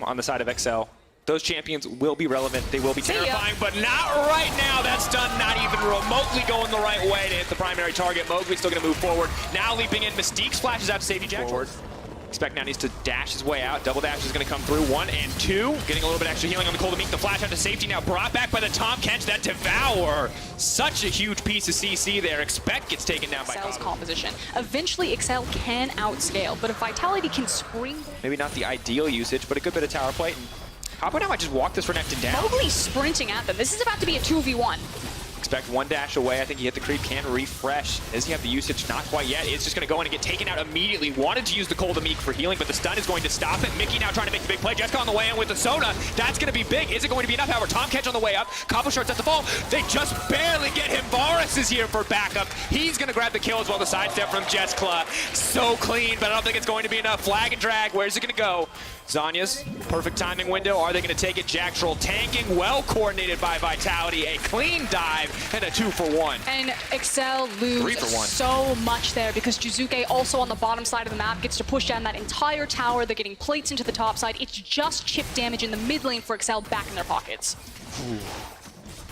room on the side of XL. Those champions will be relevant. They will be terrifying, but not right now. That stun not even remotely going the right way to hit the primary target. Mowgli's still going to move forward. Now leaping in. Mystique splashes out to safety Jack forward. Expect now needs to dash his way out. Double dash is going to come through. 1 and 2. Getting a little bit extra healing on the Cold to meet the flash out to safety. Now brought back by the Tom Kench. That Devour. Such a huge piece of CC there. Expect gets taken down by Excel's composition. Eventually, Excel can outscale, but if Vitality can spring... Maybe not the ideal usage, but a good bit of tower plate. And Cabo now might just walk this Renekton down. Mowgli's sprinting at them. This is about to be a 2v1. Expect 1 dash away. I think he hit the creep, can refresh. Does he have the usage? Not quite yet. It's just going to go in and get taken out immediately. Wanted to use the Cold Meek for healing, but the stun is going to stop it. Mickey now trying to make the big play. Jessica on the way in with the Sona. That's going to be big. Is it going to be enough? However, Tom Kench on the way up. Cabo Shards at the fall. They just barely get him. Varus is here for backup. He's going to grab the kill as well. The sidestep from Jeskla. So clean, but I don't think it's going to be enough. Flag and drag. Where's it going to go? Zanya's perfect timing window. Are they going to take it? Jack Troll tanking, well coordinated by Vitality. A clean dive and a 2-for-1. And Excel lose so much there because Jizuke also on the bottom side of the map gets to push down that entire tower. They're getting plates into the top side. It's just chip damage in the mid lane for Excel back in their pockets. Ooh.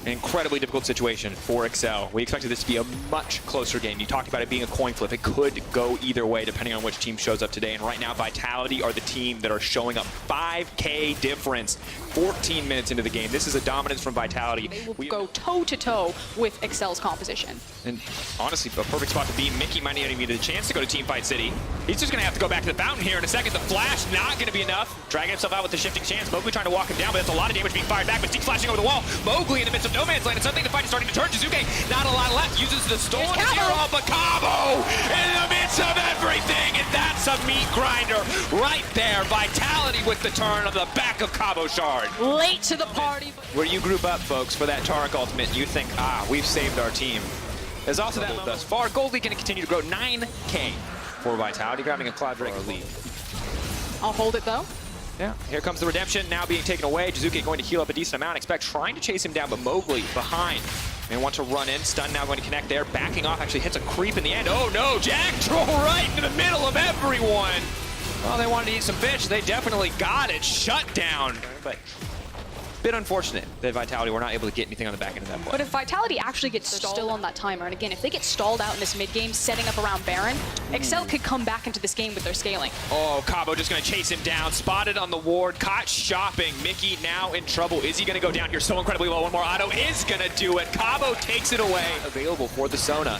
An incredibly difficult situation for Excel. We expected this to be a much closer game. You talked about it being a coin flip. It could go either way depending on which team shows up today. And right now, Vitality are the team that are showing up. 5K difference, 14 minutes into the game. This is a dominance from Vitality. They will go toe-to-toe with Excel's composition. And honestly, a perfect spot to be. Mickey might not even get a chance to go to Teamfight City. He's just going to have to go back to the fountain here in a second. The flash not going to be enough. Dragging himself out with the shifting chance. Mowgli trying to walk him down, but that's a lot of damage being fired back. Mystique flashing over the wall. Mowgli in the midst of no man's land, and suddenly the fight is starting to turn. Jizuke, not a lot left, uses the stolen hero, but Cabo in the midst of everything, and that's a meat grinder right there. Vitality with the turn on the back of Cabo Shard. Late to the party. Where you group up, folks, for that Taric ultimate, you think, we've saved our team. There's also that thus far. Gold League going to continue to grow 9K for Vitality, grabbing a Cloud Drake lead. I'll hold it though. Yeah, here comes the redemption, now being taken away. Jizuke going to heal up a decent amount. Expect trying to chase him down, but Mowgli behind. May want to run in. Stun now going to connect there. Backing off, actually hits a creep in the end. Oh no, Jack Troll right in the middle of everyone. Well, they wanted to eat some fish. They definitely got it shut down. But a bit unfortunate that Vitality were not able to get anything on the back end of that play. But if Vitality actually gets still on that timer, and again, if they get stalled out in this mid game, setting up around Baron, Excel could come back into this game with their scaling. Oh, Cabo just going to chase him down. Spotted on the ward, caught shopping. Mickey now in trouble. Is he going to go down here so incredibly low? One more auto is going to do it. Cabo takes it away. Available for the Sona.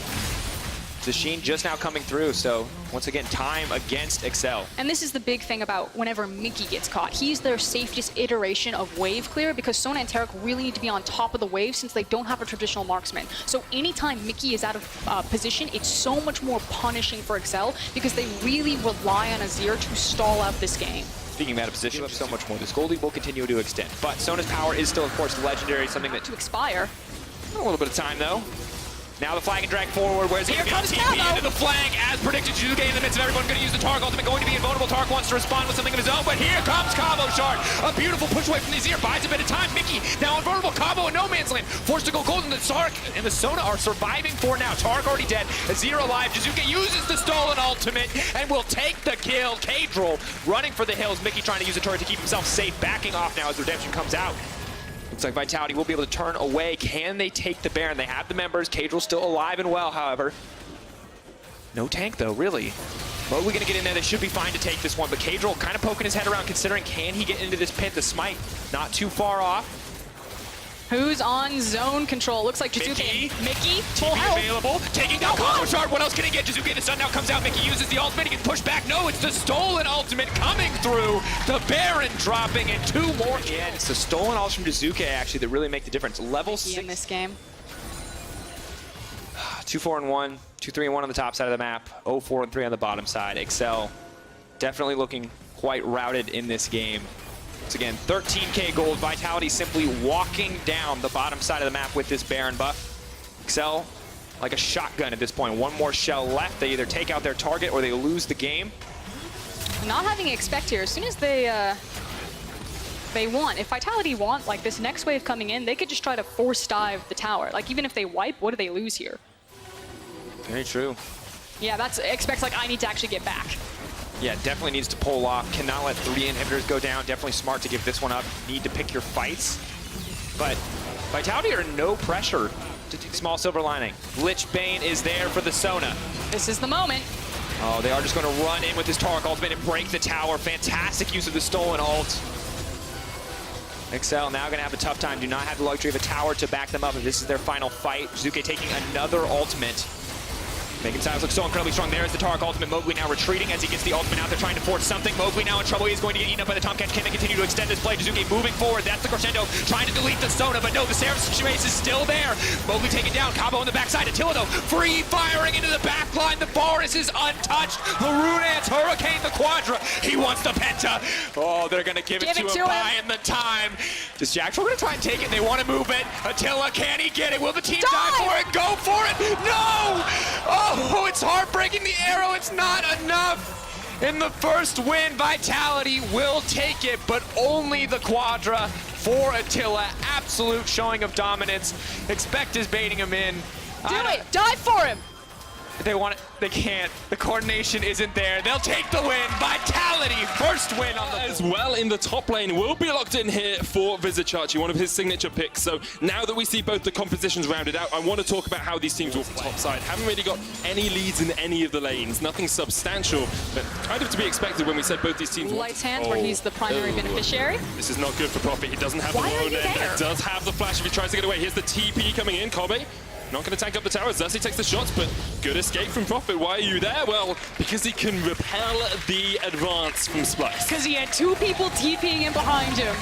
Zasheen just now coming through, so once again, time against Excel. And this is the big thing about whenever Mickey gets caught. He's their safest iteration of wave clear because Sona and Taric really need to be on top of the wave since they don't have a traditional marksman. So anytime Mickey is out of position, it's so much more punishing for Excel because they really rely on Azir to stall out this game. Speaking of out of position, so much more. This Gold League will continue to extend, but Sona's power is still, of course, legendary, something that... To expire. A little bit of time, though. Now the flag and drag forward. Where's Here he comes TP into the flag as predicted. Jizuke in the midst of everyone going to use the Tark ultimate. Going to be invulnerable. Tark wants to respond with something of his own, but here comes Cabo Shard. A beautiful push away from the Azir. Buys a bit of time. Mickey now invulnerable. Cabo in no man's land. Forced to go golden. The Tark and the Sona are surviving for now. Tark already dead. Azir alive. Jizuke uses the stolen ultimate and will take the kill. K-Droll running for the hills. Mickey trying to use a turret to keep himself safe. Backing off now as the redemption comes out. Looks like Vitality will be able to turn away. Can they take the Baron? They have the members. K-Droll still alive and well, however. No tank, though, really. Mowgli going to get in there. They should be fine to take this one, but K-Droll kind of poking his head around, considering can he get into this pit? The smite not too far off. Who's on zone control? Looks like Jizuke. Mickey, full health. Available. Taking down Cabo Shard. What else can he get? Jizuke, the sun now comes out. Mickey uses the ultimate. He gets pushed back. No, it's the stolen ultimate coming through. The Baron dropping and 2 more. Yeah, it's the stolen ults from Jizuke, actually, that really make the difference. Level 6 in this game. 2-4-1, 2-3-1 on the top side of the map. 0-4-3 on the bottom side. Excel definitely looking quite routed in this game. Once again, 13K gold. Vitality simply walking down the bottom side of the map with this Baron buff. Excel like a shotgun at this point. One more shell left. They either take out their target or they lose the game. Not having expect here. As soon as they want. If Vitality want, like this next wave coming in, they could just try to force dive the tower. Like even if they wipe, what do they lose here? Very true. Yeah, that's expects like I need to actually get back. Yeah, definitely needs to pull off. Cannot let 3 inhibitors go down. Definitely smart to give this one up. Need to pick your fights. But Vitality are no pressure to do small silver lining. Lich Bane is there for the Sona. This is the moment. Oh, they are just going to run in with this Tark ultimate and break the tower. Fantastic use of the stolen ult. Excel now going to have a tough time. Do not have the luxury of a tower to back them up. If this is their final fight, Zuke taking another ultimate. Making Silas look so incredibly strong. There's the Tark ultimate. Mowgli now retreating as he gets the ultimate out there, trying to force something. Mowgli now in trouble. He's going to get eaten up by the Tomcats. Can they continue to extend this play? Zuke moving forward. That's the crescendo, trying to delete the Sona, but no, the Seraph space is still there. Mowgli taken down. Cabo on the backside. Attila, though, free firing into the back line. The Boris is untouched. The Runance Hurricane, the Quadra. He wants the Penta. Oh, they're going to give it to him, buying the time. Does Jackson going to try and take it? They want to move it. Attila, can he get it? Will the team die for it? Go for it. No! Oh, it's heartbreaking. The arrow, it's not enough. In the first win, Vitality will take it, but only the Quadra for Attila. Absolute showing of dominance. Expect is baiting him in. Do it. Die for him. They want it. They can't. The coordination isn't there. They'll take the win. Vitality, first win on the as well in the top lane. Will be locked in here for Vizicachi, one of his signature picks. So now that we see both the compositions rounded out, I want to talk about how these teams will top side. Haven't really got any leads in any of the lanes. Nothing substantial, but kind of to be expected when we said both these teams. Light's hands, where he's the primary beneficiary. This is not good for Prophet. He doesn't have Why the are load you end. there? He does have the flash if he tries to get away. Here's the TP coming in. Kobe not going to tank up the tower. Xerxes takes the shots, but good escape from Prophet. Why are you there? Well, because he can repel the advance from Splice. Because he had 2 people TPing in behind him.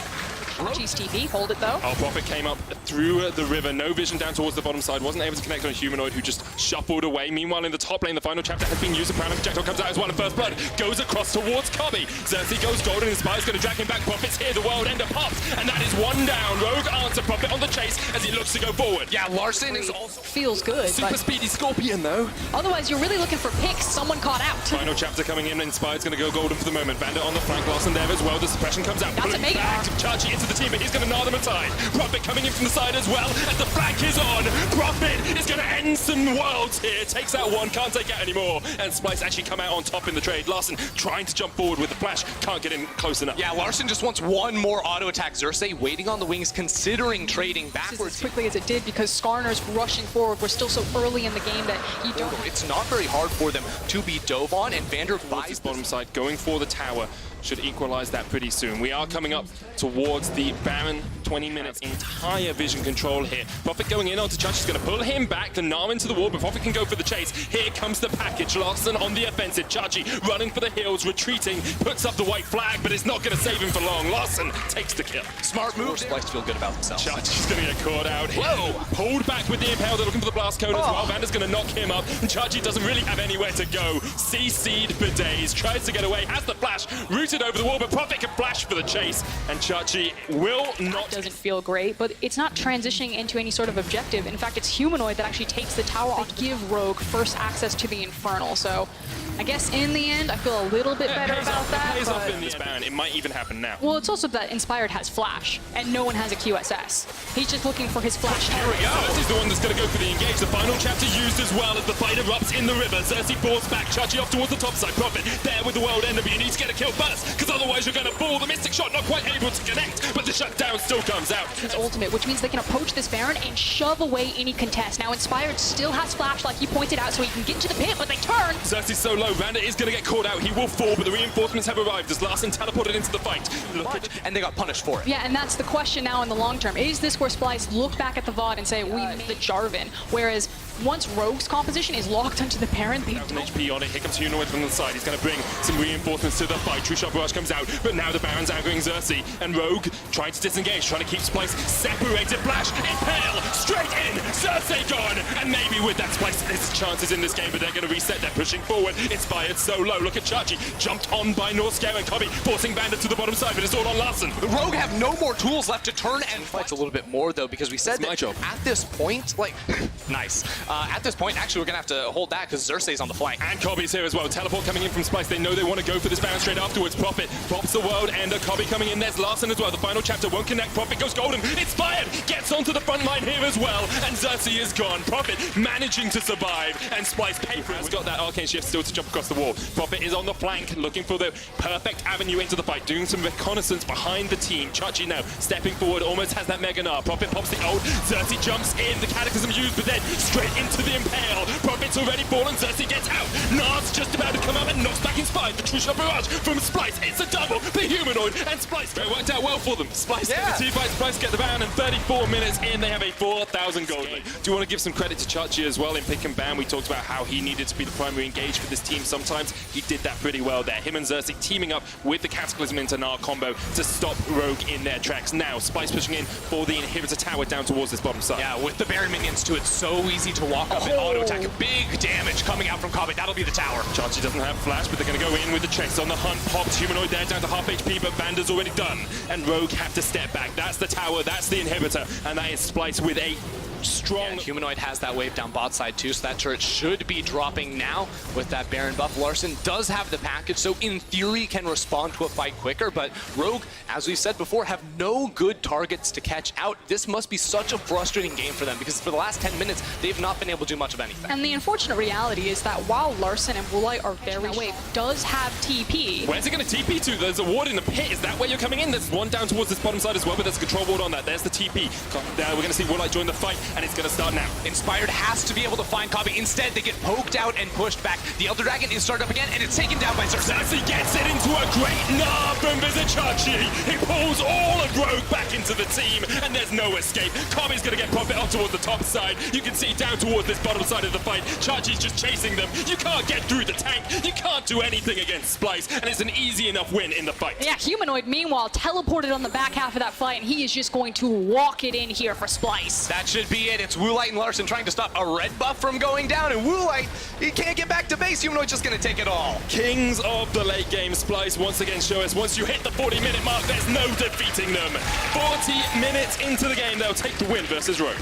Cheese TP, hold it though. Oh, Prophet came up through the river. No vision down towards the bottom side. Wasn't able to connect on a humanoid who just shuffled away. Meanwhile, in the top lane, the final chapter has been used. The projectile comes out as one, and First Blood goes across towards Cobby. Xerxes goes golden, and Spire's going to drag him back. Prophet's here, the world ender pops, and that is 1 down. Rogue answer Prophet on the chase as he looks to go forward. Yeah, Larson is also Feels good, Super but speedy Scorpion, though. otherwise you're really looking for picks. Someone caught out. Final chapter coming in, and Spire's going to go golden for the moment. Bandit on the flank, Larson there as well. The suppression comes out. That's a mega. Back to Chachi into the team, but he's going to gnaw them aside. Prophet coming in from the side as well as the flank is on. Prophet is going to end some worlds here. Takes out one, can't take out anymore. And Splice actually come out on top in the trade. Larson trying to jump forward with the flash. Can't get in close enough. Yeah, Larson just wants one more auto attack. Xerxes waiting on the wings, considering trading As backwards. quickly as it did because Skarner's rushing forward. We're still so early in the game that you don't. It's not very hard for them to be dove on, and Vander buys His bottom side, going for the tower. Should equalize that pretty soon. We are coming up towards the Baron. 20 minutes, entire vision control here. Prophet going in onto Chuch. He's going to pull him back. The Gnar into the wall, but Prophet can go for the chase. Here comes the package. Larson on the offensive. Chachi running for the hills, retreating, puts up the white flag, but it's not going to save him for long. Larson takes the kill. smart move. Splice feel good about themselves. Chachi's going to get caught out here. Whoa! Pulled back with the impale. They're looking for the blast cone as well. Vander's going to knock him up. And Chachi doesn't really have anywhere to go. CC'd for days. Tries to get away. Has the flash. Rooted over the wall, but Prophet can flash for the chase. And Chachi will not. Doesn't feel great, but it's not transitioning into any sort of objective. In fact, it's Humanoid that actually takes the tower off to give Rogue first access to the Infernal. So I guess in the end, I feel a little bit better about that. Pays off But in this Baron. It might even happen now. well, it's also that Inspired has Flash, and no one has a QSS. He's just looking for his Flash. Here we go. Xerxes the one that's going to go for the engage. The final chapter used as well as the fight erupts in the river. Xerxes falls back. Chachi off towards the top side. Prophet there with the world ender, but you need to get a kill first, because otherwise you're going to fall. The Mystic Shot not quite able to connect, but the shutdown still comes out. His ultimate, which means they can approach this Baron and shove away any contest. Now, Inspired still has Flash, like you pointed out, so he can get to the pit, but they turn. Xerxes so low. Vander is going to get caught out. He will fall, but the reinforcements have arrived as Larson teleported into the fight. Look at And they got punished for it. Yeah, and that's the question now in the long term. Is this where Splice look back at the VOD and say, we made the Jarvan? Whereas once Rogue's composition is locked onto the Baron, they an don't. HP on it. Here comes Humanoid from the side. He's going to bring some reinforcements to the fight. True Shot Barrage comes out, but now the Baron's aggroing Xerxes, and Rogue trying to disengage, trying to keep Splice separated. Flash, Impale, straight in, Xerxes gone, and maybe with that Splice, there's chances in this game, but they're going to reset. They're pushing forward. Inspired so low. Look at Chachi, jumped on by Northscare and Cobby, forcing Bandit to the bottom side, but it's all on Larson. The Rogue have no more tools left to turn and fight a little bit more, though, because we said That's my that job. at this point, like, nice. At this point, actually, we're going to have to hold that because Xerxes on the flank. And Cobby's here as well. Teleport coming in from Splice. They know they want to go for this Baron straight afterwards. Prophet pops the world, and Cobby coming in. There's Larson as well. The final chapter won't connect. Prophet Profit goes golden. Inspired gets onto the front line here as well. And Xerxes is gone. Profit managing to survive. And Splice paper has got that arcane shift still to jump across the wall. Profit is on the flank looking for the perfect avenue into the fight. Doing some reconnaissance behind the team. Chachi now stepping forward. Almost has that Mega Gnar. Profit pops the ult. Xerxes jumps in. The Cataclysm used, but then straight into the Impale. Profit's already fallen. Xerxes gets out. Gnar's just about to come up and knocks back Inspired. The True Shot Barrage from Splice. It's a double. The Humanoid and Splice. It worked out well for them. Splice get the team fight. Splice get the ban, and 34 minutes in, they have a 4,000 gold lead. Do you want to give some credit to Chachi as well in pick and ban? We talked about how he needed to be the primary engage for this team sometimes. He did that pretty well there. Him and Xerxes teaming up with the Cataclysm into Gnar combo to stop Rogue in their tracks. Now, Splice pushing in for the inhibitor tower down towards this bottom side. Yeah, with the Baron minions too, it's so easy to walk up and auto attack. Big damage coming out from Kobbe. That'll be the tower. Chachi doesn't have flash, but they're going to go in with the chase on the hunt. Popped Humanoid there down to half HP, but Vander's already done. And Rogue have to step back. That's the tower, that's the inhibitor, and that is Splice with a strong... Yeah, Humanoid has that wave down bot side too, so that turret should be dropping now with that Baron buff. Larson does have the package, so in theory can respond to a fight quicker, but Rogue, as we said before, have no good targets to catch out. This must be such a frustrating game for them, because for the last 10 minutes, they've not been able to do much of anything. And the unfortunate reality is that while Larson and Woolite are very wave does have TP. Where's it going to TP to? There's a ward in the pit. Is that where you're coming in? There's one down towards this bottom side as well, but there's a control ward on that. There's the TP. We're going to see Woolite join the fight, and it's going to start now. Inspired has to be able to find Kobbe. Instead, they get poked out and pushed back. The Elder Dragon is started up again, and it's taken down by Xerxes. Xerxes gets it into a great Gnar from Chachi. He pulls all of Rogue back into the team, and there's no escape. Kobbe's going to get Profit up towards the top side. You can see down towards this bottom side of the fight. Chachi's just chasing them. You can't get through the tank. You can't do anything against Splice, and it's an easy enough win in the fight. Yeah, Humanoid, meanwhile, teleported on the back half of that fight, and he is just going to walk it in here for Splice. That should be it. It's Woolite and Larson trying to stop a red buff from going down, and Woolite, he can't get back to base. Humanoid's just going to take it all. Kings of the late game. Splice once again show us once you hit the 40-minute mark, there's no defeating them. 40 minutes into the game, they'll take the win versus Rogue.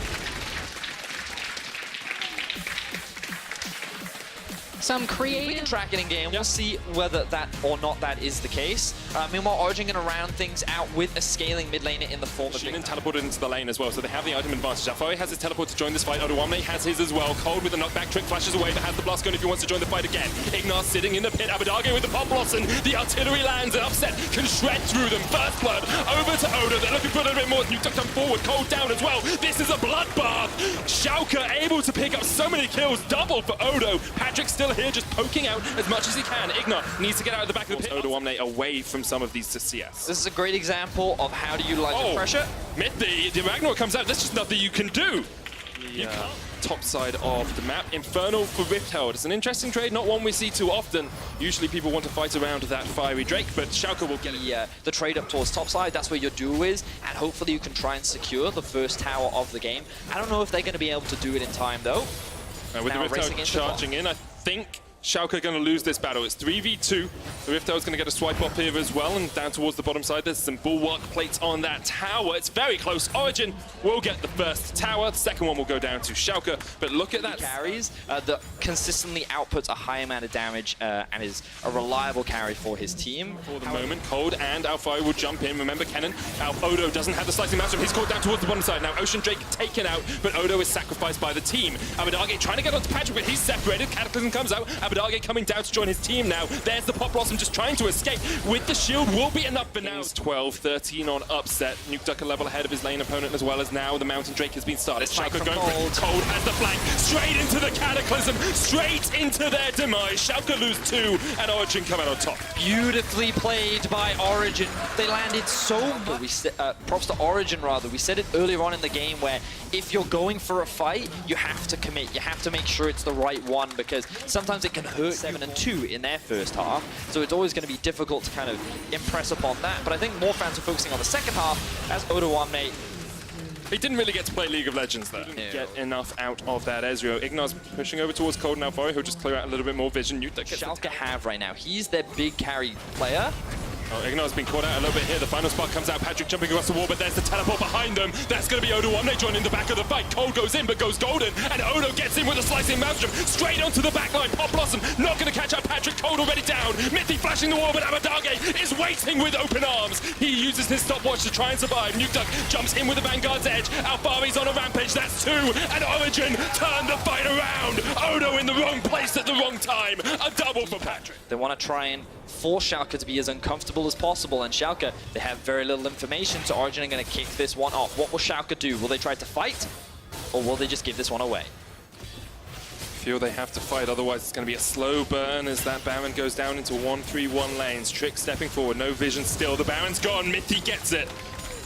Some creative track it in game. We'll see whether that or not that is the case. Meanwhile, Origin going to round things out with a scaling mid laner in the form of Sheehan teleported into the lane as well, so they have the item advantage. Alfari has his teleport to join this fight. Odoamne has his as well. Cold with a knockback trick flashes away, but has the blast gun if he wants to join the fight again. Ignar sitting in the pit. Abadage with the pop blossom. The artillery lands and Upset can shred through them. First blood over to Odo. They're looking for a little bit more. You tucked them forward. Cold down as well. This is a bloodbath. Schalke able to pick up so many kills. Double for Odo. Patrick still here just poking out as much as he can. Ignar needs to get out of the back of the pit. Odoamne away from some of these to CS. This is a great example of how to utilize your pressure. The Ragnarok comes out. There's just nothing you can do. You can't. Top side of the map. Infernal for Rift Herald. It's an interesting trade, not one we see too often. Usually people want to fight around that fiery Drake, but Schalke will get it. The trade up towards top side, that's where your duo is, and hopefully you can try and secure the first tower of the game. I don't know if they're going to be able to do it in time though. With the Rift Herald charging in, I think Schalke are going to lose this battle. It's 3v2. The Rift Herald's going to get a swipe up here as well, and down towards the bottom side, there's some bulwark plates on that tower. It's very close. Origin will get the first tower. The second one will go down to Schalke, but look at that. Carries that consistently outputs a high amount of damage and is a reliable carry for his team. For the moment, Cold and Alfari will jump in. Remember, Kennen, Odo doesn't have the slicing matchup. He's caught down towards the bottom side. Now, Ocean Drake taken out, but Odo is sacrificed by the team. Abadage trying to get onto Patrick, but he's separated. Cataclysm comes out. Abadage coming down to join his team now. There's the Pop Blossom just trying to escape. With the shield will be enough for now. 12-13 on Upset. Nuke Duck a level ahead of his lane opponent, as well as now the Mountain Drake has been started. Schalke going for it. Cold has the flank. Straight into the Cataclysm. Straight into their demise. Schalke lose 2 and Origin come out on top. Beautifully played by Origin. They landed so much. Props to Origin, rather. We said it earlier on in the game where if you're going for a fight, you have to commit. You have to make sure it's the right one, because sometimes it can hurt 7-2 in their first half. So it's always going to be difficult to kind of impress upon that. But I think more fans are focusing on the second half as Odoamne. He didn't really get to play League of Legends though. Didn't get enough out of that Ezreal. Ignar's pushing over towards Cold and Alfari, who'll just clear out a little bit more vision. Schalke have right now. He's their big carry player. Oh, Ignor's been caught out a little bit here. The final spot comes out. Patrick jumping across the wall, but there's the teleport behind them. That's going to be Odo Omne joining the back of the fight. Cold goes in, but goes golden. And Odo gets in with a slicing Maelstrom straight onto the back line. Pop Blossom not going to catch up Patrick. Cold already down. Mithy flashing the wall, but Abadage is waiting with open arms. He uses his stopwatch to try and survive. Nukeduck jumps in with the Vanguard's edge. Alfari's on a rampage. That's 2. And Origin turned the fight around. Odo in the wrong place at the wrong time. A double for Patrick. They want to try and force Schalke to be as uncomfortable as possible, and Schalke, they have very little information, so Origin are going to kick this one off. What will Schalke do? Will they try to fight, or will they just give this one away? Feel they have to fight, otherwise it's going to be a slow burn as that Baron goes down into 1-3-1 lanes. Trick stepping forward, no vision still. The Baron's gone, Mithy gets it.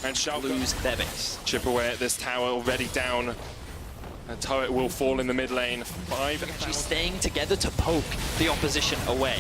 And Schalke Lose their base. chip away at this tower, already down. A turret will fall in the mid lane. 5 Actually staying together to poke the opposition away.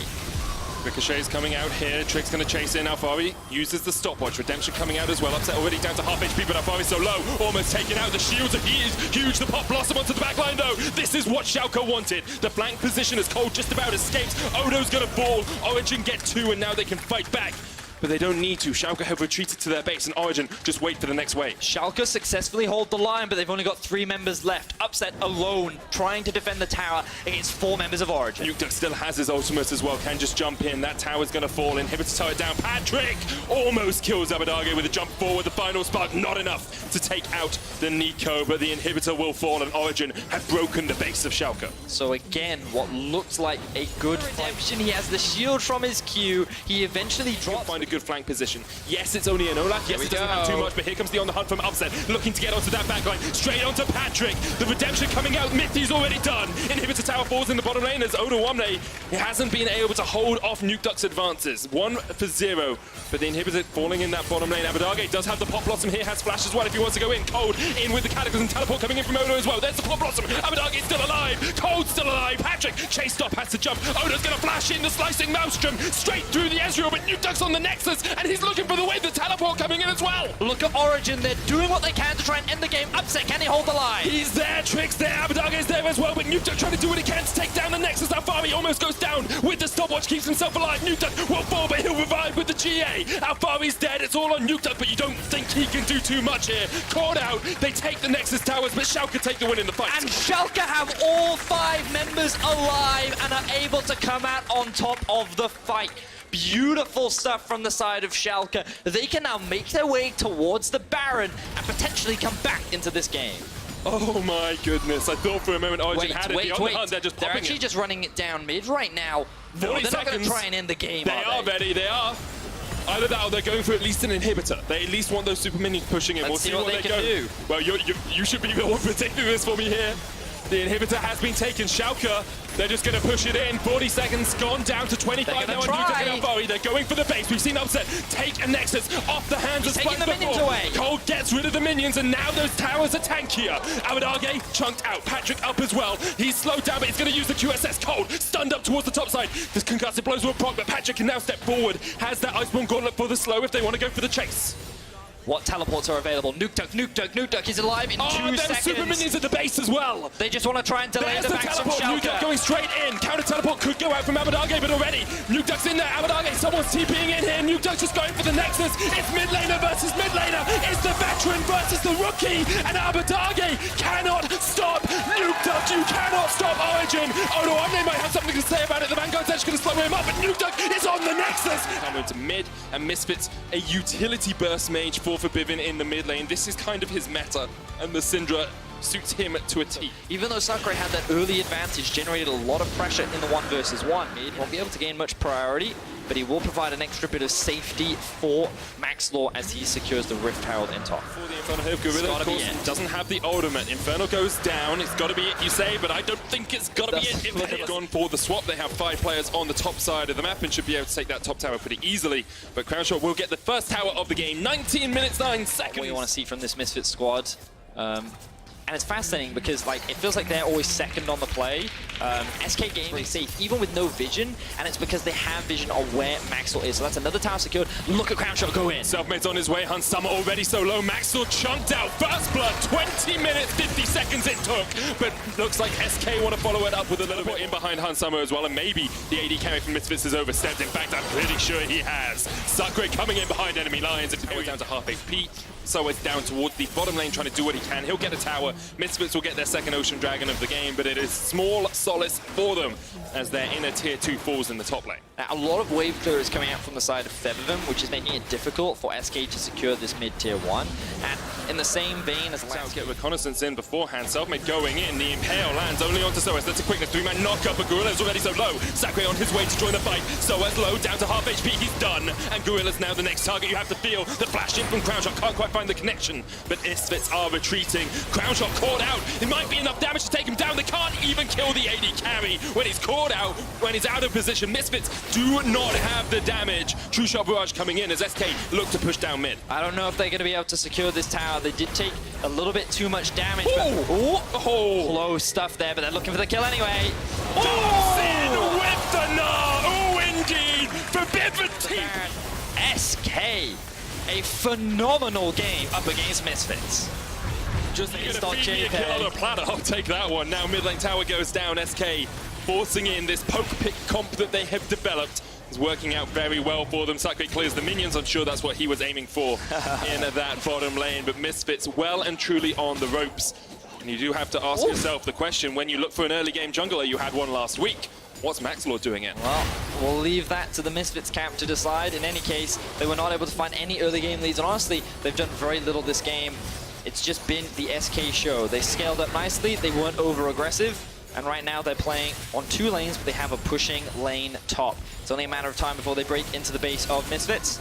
Ricochet's coming out here. Trick's going to chase in. Alfari uses the stopwatch. Redemption coming out as well. Upset already down to half HP, but Alfari's so low. Almost taking out the shields. He is huge. The Pop Blossom onto the back line, though. This is what Schalke wanted. The flank position as Cold just about escapes. Odo's going to fall. Origin get 2, and now they can fight back. But they don't need to. Schalke have retreated to their base, and Origin just wait for the next wave. Schalke successfully hold the line, but they've only got 3 members left. Upset alone, trying to defend the tower against 4 members of Origin. Nukeduck still has his ultimate as well, can just jump in. That tower's going to fall. Inhibitor turret down. Patrick almost kills Abadage with a jump forward. The final spark, not enough to take out the Nico, but the inhibitor will fall, and Origin have broken the base of Schalke. So again, what looks like a good redemption. He has the shield from his Q. He eventually drops. Find a good flank position. Yes, it's only an Olaf. Yes, it doesn't have too much, but here comes the on the hunt from Upset, looking to get onto that backline. Straight onto Patrick. The redemption coming out. Mithy's already done. Inhibitor tower falls in the bottom lane as Odo Omne hasn't been able to hold off Nukeduck's advances. 1-0, but the inhibitor falling in that bottom lane. Abadage does have the Pop Blossom here, has flash as well if he wants to go in. Cold in with the Cataclysm teleport coming in from Odo as well. There's the Pop Blossom. Abadage still alive. Cold's still alive. Patrick chased up, has to jump. Odo's going to flash in the slicing Maelstrom straight through the Ezreal, but Nukeduck's on the Nexus, and he's looking for the wave. The teleport coming in as well. Look at Origin. They're doing what they can to try and end the game. Upset, can he hold the line? He's there, Trick's there, Abadage is there as well, but Nukeduck trying to do what he can to take down the Nexus. Alfari almost goes down with the stopwatch, keeps himself alive. Nukeduck will fall, but he'll revive with the GA. Alfari's dead, it's all on Nukeduck, but you don't think he can do too much here. Caught out, they take the Nexus towers, but Schalke take the win in the fight. And Schalke have all 5 members alive and are able to come out on top of the fight. Beautiful stuff from the side of Schalke. They can now make their way towards the Baron and potentially come back into this game. Oh my goodness, I thought for a moment Origin had it. Wait. The hunt, they're just They're popping actually it. just running it down mid right now. No, 40 they're not going to seconds. try and end the game, They are ready, they are. Either that or they're going for at least an inhibitor. They at least want those super minions pushing in. Let's We'll see see what what they go. can do. Well, you should be the one predicting this for me here. The inhibitor has been taken. Schalke, they're just going to push it in. 40 seconds gone down to 25 now on Nukeduck and Alfari. They're going for the base. We've seen Upset take a Nexus off the hands of taking Spike the minions before. away. Cold gets rid of the minions, and now those towers are tankier. Abadage chunked out. Patrick up as well. He's slowed down, but he's going to use the QSS. Cold stunned up towards the top side. The concussive blows will proc, but Patrick can now step forward. Has that Iceborne Gauntlet for the slow if they want to go for the chase. What teleports are available? Nukeduck. He's alive in 2 there's seconds. super minions at the base as well. They just want to try and delay There's the the backs from teleport. Nukeduck Schalke. going straight in. Counter teleport could go out from Abadage, but already Nukeduck's in there. Abadage, someone's TPing in here. Nukeduck's just going for the Nexus. It's mid laner versus mid laner. It's the veteran versus the rookie, and Abadage cannot stop Nukeduck. You cannot stop Origin. Odo Omne might have something to say about it. The Vanguard's edge going to slow him up, but Nukeduck is on the Nexus. Counter into mid, and Misfits a utility burst mage for Forbidden in the mid lane. This is kind of his meta, and the Syndra suits him to a T. Even though Sakurai had that early advantage, generated a lot of pressure in the 1 versus 1, he won't be able to gain much priority, but he will provide an extra bit of safety for Max Law as he secures the Rift Herald in top. For the Infernal here, Gorilla, of course, doesn't have the ultimate. Inferno goes down. It's got to be it, you say, but I don't think it's got to be it. If they've gone for the swap, they have 5 players on the top side of the map and should be able to take that top tower pretty easily. But Crownshot will get the first tower of the game. 19 minutes, 9 seconds. What you want to see from this Misfit squad. And it's fascinating because like it feels like they're always second on the play. SK Gaming safe, even with no vision, and it's because they have vision of where Maxwell is. So that's another tower secured. Look at Crownshot go in. Selfmade's on his way. Hunt Summer already so low. Maxwell chunked out. First blood. 20 minutes, 50 seconds it took. But looks like SK want to follow it up with a little bit in behind Hunt Summer as well. And maybe the AD carry from Misfits has overstepped. In fact, I'm pretty sure he has. Sakura coming in behind enemy lines. And tower down to half HP. So it's down towards the bottom lane trying to do what he can. He'll get a tower. Misfits will get their second Ocean Dragon of the game, but it is small solace for them as their inner tier 2 falls in the top lane. Now, a lot of wave clear is coming out from the side of Feathervim, which is making it difficult for SK to secure this mid-tier 1. And in the same vein as Let's get reconnaissance in beforehand. Selfmade going in. The Impale lands only onto Soaz. That's a quickness. 3-man knock-up, but Gorilla's already so low. Sakura on his way to join the fight. Soaz low, down to half HP. He's done. And Gorilla's now the next target. You have to feel the flash in from Crownshot. Can't quite find the connection, but Misfits are retreating. Crownshot caught out. It might be enough damage to take him down. They can't even kill the AD carry. When he's caught out, when he's out of position, Misfits do not have the damage. True Shot Barrage coming in as SK look to push down mid. I don't know if they're going to be able to secure this tower. They did take a little bit too much damage. Close stuff there, but they're looking for the kill anyway. In with the gnaw. Oh, indeed. Forbidden teeth. SK, a phenomenal game up against Misfits. Just gonna feed me a kill on a platter. I'll take that one. Now mid lane tower goes down. SK forcing in this poke pick comp that they have developed. Is working out very well for them. Sakura clears the minions. I'm sure that's what he was aiming for in that bottom lane. But Misfits well and truly on the ropes. And you do have to ask yourself the question, when you look for an early game jungler, you had one last week. What's Maxlord doing it? Well, we'll leave that to the Misfits camp to decide. In any case, they were not able to find any early game leads. And honestly, they've done very little this game. It's just been the SK show. They scaled up nicely. They weren't over-aggressive. And right now they're playing on 2 lanes, but they have a pushing lane top. It's only a matter of time before they break into the base of Misfits.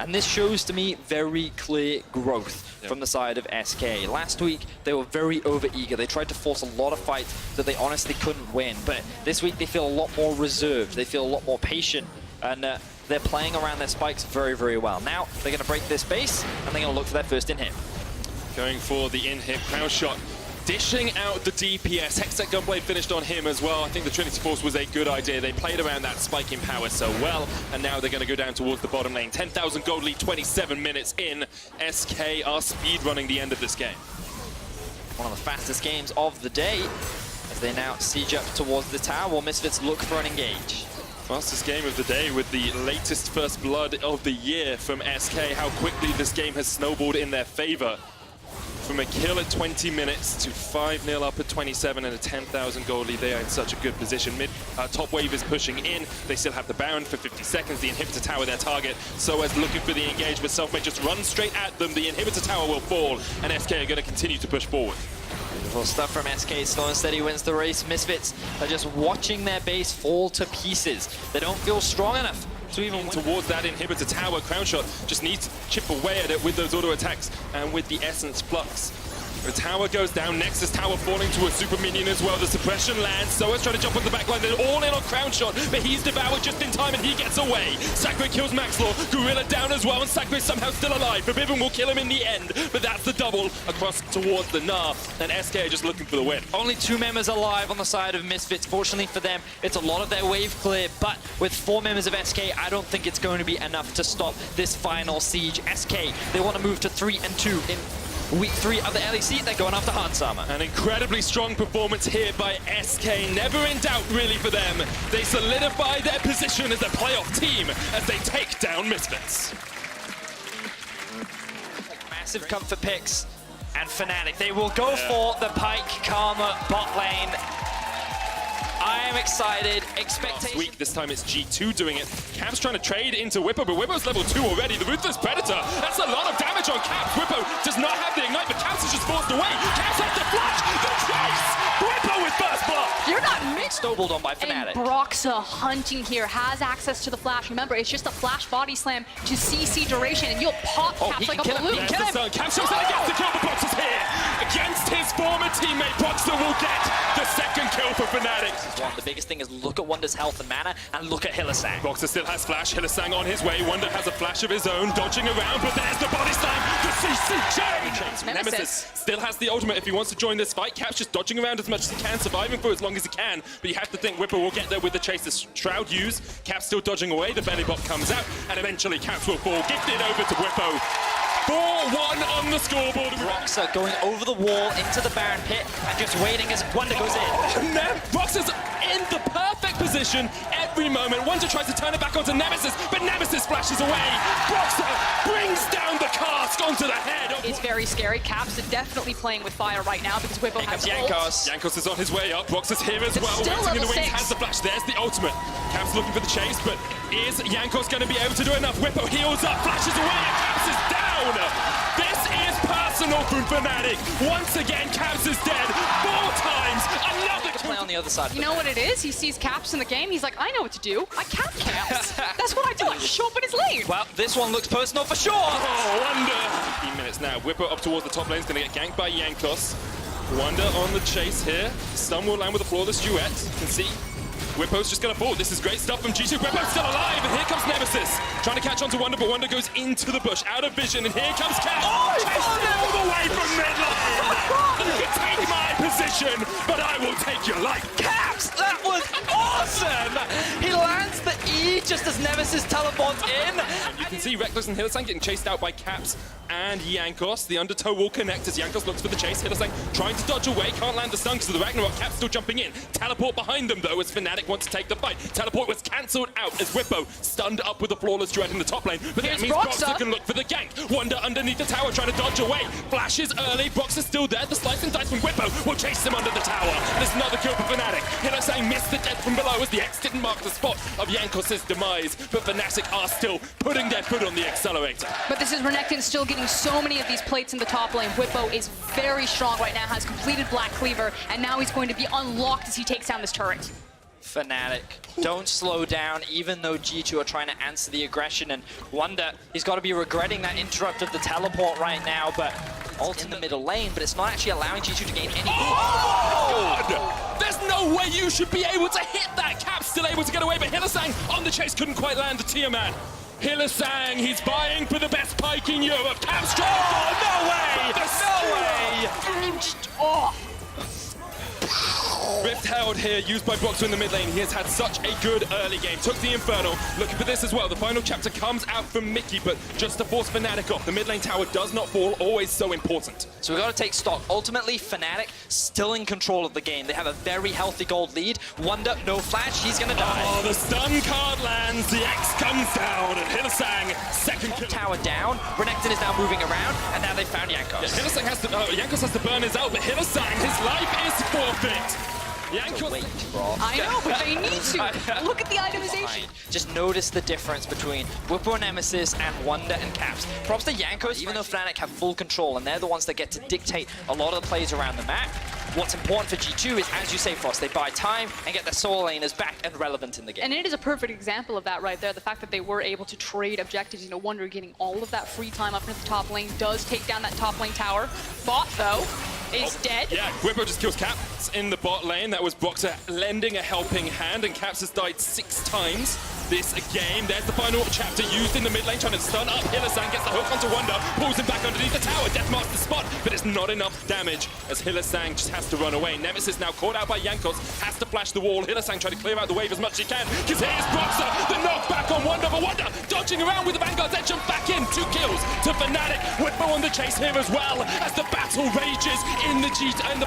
And this shows to me very clear growth from the side of SK. Last week, they were very over-eager. They tried to force a lot of fights that they honestly couldn't win. But this week, they feel a lot more reserved. They feel a lot more patient. And they're playing around their spikes very, very well. Now, they're going to break this base, and they're going to look for their first in-hit. Going for the in-hit. Crownshot dishing out the DPS. Hextech Gunblade finished on him as well. I think the Trinity Force was a good idea. They played around that spike in power so well, and now they're going to go down towards the bottom lane. 10,000 gold lead, 27 minutes in. SK are speedrunning the end of this game. One of the fastest games of the day, as they now siege up towards the tower, while Misfits look for an engage. Fastest game of the day with the latest first blood of the year from SK. How quickly this game has snowballed in their favor. From a kill at 20 minutes to 5-0 up at 27 and a 10,000 gold lead. They are in such a good position. Top wave is pushing in. They still have the Baron for 50 seconds. The inhibitor tower their target. Soaz looking for the engage, but Selfmade just runs straight at them. The inhibitor tower will fall, and SK are going to continue to push forward. Beautiful stuff from SK. Slow and steady wins the race. Misfits are just watching their base fall to pieces. They don't feel strong enough to even win. Towards that inhibitor tower, Crownshot just needs to chip away at it with those auto attacks and with the Essence Flux. The tower goes down, Nexus tower falling to a super minion as well. The suppression lands, Soaz trying to jump on the backline. They're all in on Crownshot, but he's devoured just in time and he gets away. Sakura kills Maxlord, Gorilla down as well, and Sakura is somehow still alive. Forbidden will kill him in the end, but that's the double across towards the Gnar, and SK are just looking for the win. Only 2 members alive on the side of Misfits. Fortunately for them, it's a lot of their wave clear, but with 4 members of SK, I don't think it's going to be enough to stop this final siege. SK, they want to move to 3-2 in Week 3 of the LEC. They're going after Hansama. An incredibly strong performance here by SK. Never in doubt, really, for them. They solidify their position as a playoff team as they take down Misfits. Massive comfort picks and Fnatic. They will go for the Pike Karma bot lane. I am excited. Last week, this time it's G2 doing it. Cap's trying to trade into Whippo, but Whippo's level 2 already. The Ruthless Predator, that's a lot of damage on Cap. Whippo does not have the Ignite, but Caps is just forced away. Caps has the flash, the trace! Whippo with first blood! You're not mixed. Snowballed on by Fnatic. And Broxa hunting here has access to the flash. Remember, it's just a flash body slam to CC duration, and you'll pop Caps like a balloon. There's the Cap shows that he gets the kill, but Broxa's here. Against his former teammate, Broxa will get the second kill for Fnatic. The biggest thing is look at Wonder's health and mana, and look at Hylissang. Broxa still has flash, Hylissang on his way. Wonder has a flash of his own, dodging around, but there's the body slam, the CCJ! Nemesis. still has the ultimate if he wants to join this fight. Caps just dodging around as much as he can, surviving for as long as he can. But you have to think Whipper will get there with the chase. The Shroud use. Caps still dodging away. The belly bot comes out, and eventually Caps will fall. Gifted over to Whippo. 4-1 on the scoreboard. Roxa going over the wall into the Baron pit and just waiting as Wonder goes in. Roxa's in the perfect position every moment. Wonder tries to turn it back onto Nemesis, but Nemesis flashes away. Roxa brings down the cask onto the head. It's very scary. Caps are definitely playing with fire right now because Whippo has ult. Jankos is on his way up. Roxa's here as well. still Waiting in the level wings, 6. has the flash. There's the ultimate. Caps looking for the chase, but is Jankos going to be able to do enough? Whippo heals up, flashes away, and Caps is down. This is personal from Fnatic. Once again, Caps is dead 4 times. Another Play on the other side. You know what it is? He sees Caps in the game. He's like, I know what to do. I cap Caps. That's what I do. I just show up in his lane. Well, this one looks personal for sure. Oh, Wonder. 15 minutes now. Whippo up towards the top lane is going to get ganked by Jankos. Wonder on the chase here. Stun will land with a flawless duet. You can see Whippo's just going to fall. This is great stuff from G2. Whippo's still alive, and here comes Nemesis. Trying to catch on to Wonder, but Wonder goes into the bush, out of vision, and here comes Caps. All the way from midline. You can take my position, but I will take your life. Caps, that was awesome. He lands the E just as Nemesis teleports in. You can see Reckless and Hylissang getting chased out by Caps and Jankos. The undertow will connect as Jankos looks for the chase. Hylissang trying to dodge away, can't land the stun because of the Ragnarok. Caps still jumping in. Teleport behind them though as Fnatic wants to take the fight. Teleport was cancelled out as Whippo stunned up with a flawless duet in the top lane. But that means Broxer can look for the gank. Wonder underneath the tower trying to dodge away. Flashes early. Broxer's still there. The slice and dice from Whippo will chase him under the tower. There's another kill for Fnatic. Hylissang missed the death from below as the X didn't mark the spot of Jankos' demise. But Fnatic are still putting their foot on the accelerator. But this is Renekton still getting so many of these plates in the top lane. Whippo is very strong right now, has completed Black Cleaver, and now he's going to be unlocked as he takes down this turret. Fnatic don't slow down, even though G2 are trying to answer the aggression, and Wonder, he's got to be regretting that interrupt of the teleport right now, but ult in the middle lane, but it's not actually allowing G2 to gain any. Oh my God! There's no way you should be able to hit that. Cap still able to get away, but Hylissang on the chase couldn't quite land the Tiamat. Hylissang, he's vying for the best pike in Europe. Cap strike. Oh, no way! No way! Oh. Rift Herald here, used by Broxer in the mid lane. He has had such a good early game. Took the Infernal. Looking for this as well. The final chapter comes out from Mickey, but just to force Fnatic off. The mid lane tower does not fall. Always so important. So we've got to take stock. Ultimately, Fnatic still in control of the game. They have a very healthy gold lead. Wonder, no flash. He's going to die. Oh, the stun card lands. The X comes down. And Hylissang, second kill. Tower down. Renekton is now moving around, and now they found Jankos. Yeah, Hylissang has to, Jankos has to burn his out, but Hylissang, his life is forfeit. Wait, bro. I know, but they need to. Look at the itemization. Just notice the difference between Whippo Nemesis and Wonder and Caps. Props to Jankos, even though Fnatic have full control, and they're the ones that get to dictate a lot of the plays around the map. What's important for G2 is, as you say, Frost, they buy time and get their solo laners back and relevant in the game. And it is a perfect example of that right there. The fact that they were able to trade objectives. You know, Wonder getting all of that free time up into the top lane does take down that top lane tower. Bot, though, is dead. Yeah, Whippo just kills Caps in the bot lane. That was Broxer lending a helping hand, and Caps has died 6 times this game. There's the final chapter used in the mid lane, trying to stun up. Hylissang gets the hook onto Wonder, pulls him back underneath the tower. Death marks the spot, but it's not enough damage as Hylissang just has to run away. Nemesis now caught out by Jankos, has to flash the wall. Hylissang trying to clear out the wave as much as he can, because here's Broxer, the knockback on Wonder, but Wonder dodging around with the Vanguard's edge and back in. 2 kills to Fnatic. Whippo on the chase here as well as the battle rages in the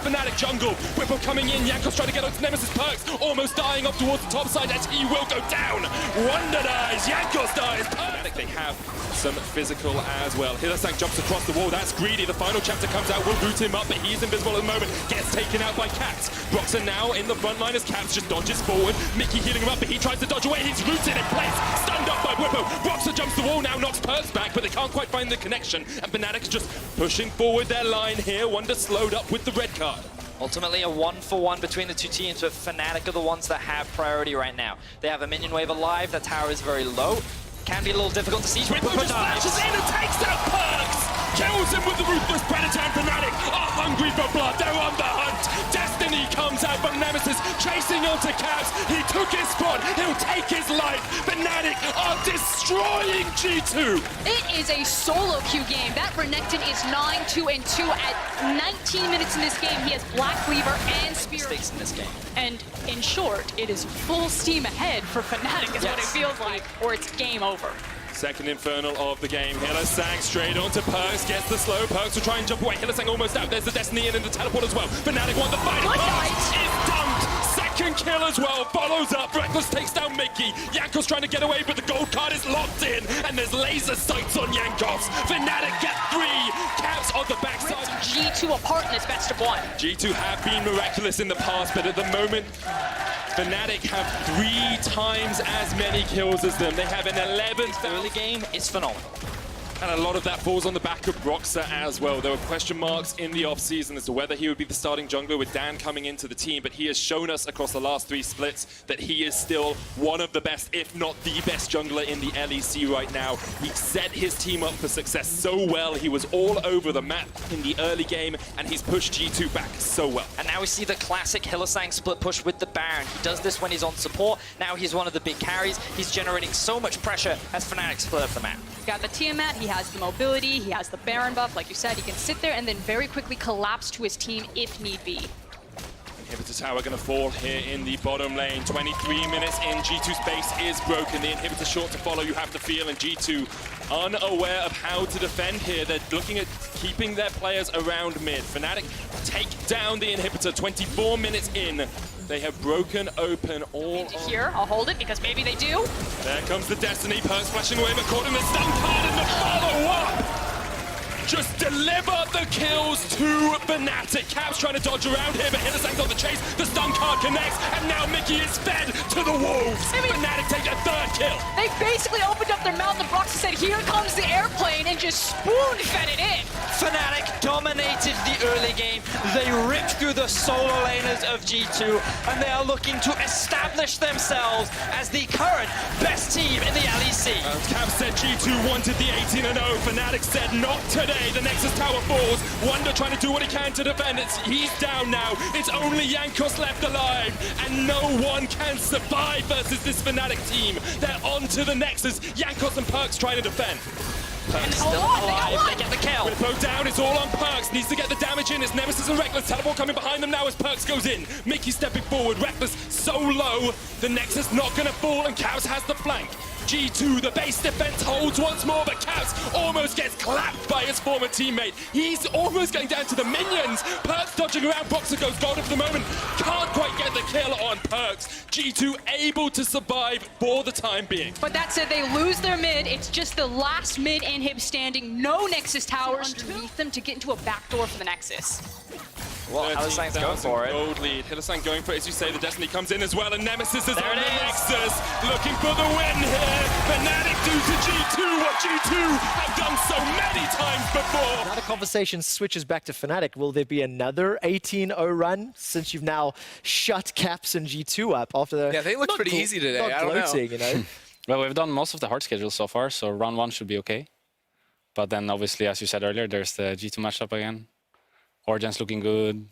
Fnatic jungle. Whippo coming in, Jankos trying to get onto Nemesis perks, almost dying up towards the top side as he will go down. Wonder dies, Jankos dies. Fnatic, they have some physical as well. Hylissang jumps across the wall, that's greedy. The final chapter comes out, will root him up, but he's invisible at the moment. Gets taken out by Caps. Broxer now in the front line as Caps just dodges forward. Mickey healing him up, but he tries to dodge away. He's rooted in place, stunned up by Whippo. Broxer jumps the wall now, knocks perks back, but they can't quite find the connection. And Fnatic's just pushing forward their line here. Wonder slowed up with the red card. Ultimately, a 1-for-1 between the two teams, but Fnatic are the ones that have priority right now. They have a minion wave alive, that tower is very low. Can be a little difficult to see. Whippo just flashes in and takes out perks! Kills him with the Ruthless Predator, and Fnatic are hungry for blood. They're on the hunt. Destiny comes out, but Nemesis Nemesis chasing onto Caps. He took his spot. He'll take his life. Fnatic are destroying G2. It is a solo queue game. That Renekton is 9-2-2 at 19 minutes in this game. He has Black Cleaver and Spear. Mistakes in this game. And in short, it is full steam ahead for Fnatic is what it feels like, or it's game over. Second Infernal of the game. Hylissang straight onto Perks, gets the slow. Perks will try and jump away. Hylissang almost out. There's the Destiny in the teleport as well. Fnatic won the fight. Perks is dumped. Second kill as well. Follows up. Reckless takes down Mickey. Jankos trying to get away, but the gold card is locked in. And there's laser sights on Jankos. Fnatic get 3. Caps on the backside. G2 apart in this best of 1. G2 have been miraculous in the past, but at the moment, Fnatic have 3 times as many kills as them. They have an 11th Early game is phenomenal. and a lot of that falls on the back of Broxah as well. There were question marks in the offseason as to whether he would be the starting jungler with Dan coming into the team, but he has shown us across the last 3 splits that he is still one of the best, if not the best jungler in the LEC right now. He set his team up for success so well. He was all over the map in the early game, and he's pushed G2 back so well. And now we see the classic Hylissang split push with the Baron. He does this when he's on support. Now he's one of the big carries. He's generating so much pressure as Fnatic split up the map. He's got the Tiamat, he has the mobility, he has the Baron buff. Like you said, he can sit there and then very quickly collapse to his team if need be. Inhibitor tower going to fall here in the bottom lane. 23 minutes in, G2's base is broken. The inhibitor short to follow, you have to feel, and G2 unaware of how to defend here. They're looking at keeping their players around mid. Fnatic take down the inhibitor 24 minutes in. They have broken open all Into here, I'll hold it because maybe they do. There comes the Destiny, Perks flashing away, but caught in the stun card and the follow-up! Just deliver the kills to Fnatic. Caps trying to dodge around here, but Hylissang's on the chase. The stun card connects, and now Mickey is fed to the wolves. Fnatic take a 3rd kill. They basically opened up their mouth and Broxah said, here comes the airplane, and just spoon-fed it in. Fnatic dominated the early game. They ripped through the solo laners of G2, and they are looking to establish themselves as the current best team in the LEC. Caps said G2 wanted the 18-0. Fnatic said not today. The Nexus tower falls. Wonder trying to do what he can to defend it. He's down now. It's only Jankos left alive, and no one can survive versus this Fnatic team. They're on to the Nexus. Jankos and Perks trying to defend. Perks Still alive. They get the kill. Rippo down, it's all on Perks. Needs to get the damage in. It's Nemesis and Reckless. Teleport coming behind them now as Perks goes in. Mickey stepping forward. Reckless so low. The Nexus not going to fall, and Caps has the flank. G2, the base defense holds once more, but Caps almost gets clapped by his former teammate. He's almost getting down to the minions. Perks dodging around. Broxah goes golden for the moment. Can't quite get the kill on Perks. G2 able to survive for the time being. But that said, they lose their mid. It's just the last mid inhib standing. No Nexus tower underneath them to get into a backdoor for the Nexus. Well, Hylissang's going for it. Gold lead. Hylissang going for it, as you say. The Destiny comes in as well, and Nemesis is There on it the is. Nexus, looking for the win here. Fnatic do to G2 what G2 have done so many times before. Now the conversation switches back to Fnatic. Will there be another 18-0 run since you've now shut Caps and G2 up after the... Yeah, they looked pretty easy today. Not I don't know. gloating, you know. Well, we've done most of the hard schedules so far, so round 1 should be okay. But then, obviously, as you said earlier, there's the G2 matchup again. Origen's looking good.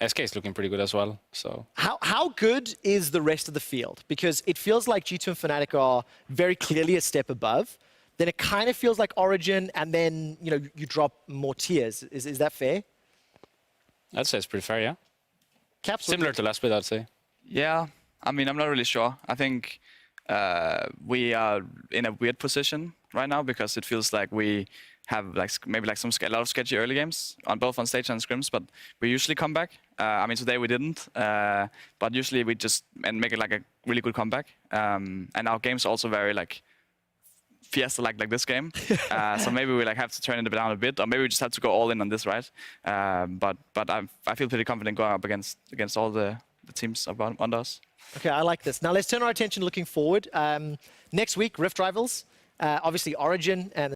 SK is looking pretty good as well. So How good is the rest of the field? Because it feels like G2 and Fnatic are very clearly a step above. Then it kind of feels like Origin, and then you drop more tiers. Is that fair? I'd say it's pretty fair, yeah. Caps Similar to last split, I'd say. Yeah, I mean, I'm not really sure. I think we are in a weird position right now because it feels like we have maybe a lot of sketchy early games on both on stage and scrims, but we usually come back. I mean, today we didn't, but usually we just make it like a really good comeback. And our game's also very fiesta like this game. So maybe we have to turn it down a bit, or maybe we just have to go all in on this, right? But I feel pretty confident going up against all the teams under us. Okay, I like this. Now let's turn our attention looking forward. Next week, Rift Rivals. Obviously Origin and